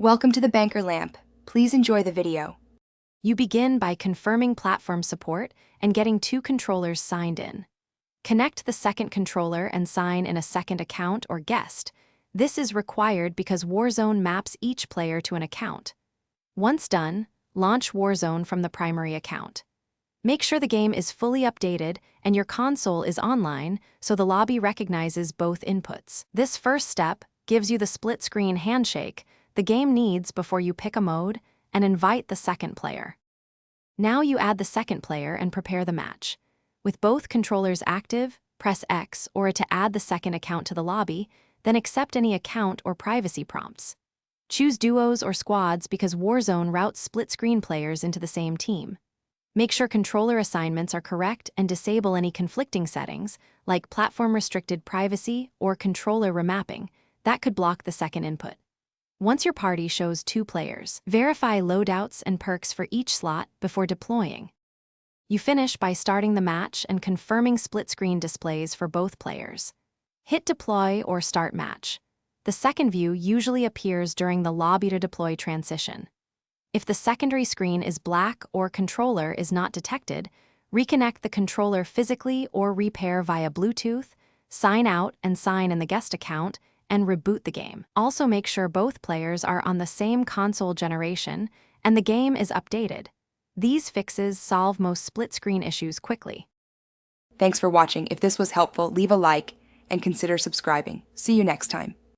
Welcome to the Banker Lamp. Please enjoy the video. You begin by confirming platform support and getting 2 controllers signed in. Connect the second controller and sign in a second account or guest. This is required because Warzone maps each player to an account. Once done, launch Warzone from the primary account. Make sure the game is fully updated and your console is online so the lobby recognizes both inputs. This first step gives you the split-screen handshake the game needs before you pick a mode and invite the second player. Now you add the second player and prepare the match. With both controllers active, press X or to add the second account to the lobby, then accept any account or privacy prompts. Choose duos or squads because Warzone routes split-screen players into the same team. Make sure controller assignments are correct and disable any conflicting settings, like platform-restricted privacy or controller remapping, that could block the second input. Once your party shows 2 players, verify loadouts and perks for each slot before deploying. You finish by starting the match and confirming split-screen displays for both players. Hit deploy or start match. The second view usually appears during the lobby to deploy transition. If the secondary screen is black or controller is not detected, reconnect the controller physically or repair via Bluetooth, sign out and sign in the guest account, and reboot the game. Also make sure both players are on the same console generation and the game is updated. These fixes solve most split-screen issues quickly. Thanks for watching. If this was helpful, leave a like and consider subscribing. See you next time.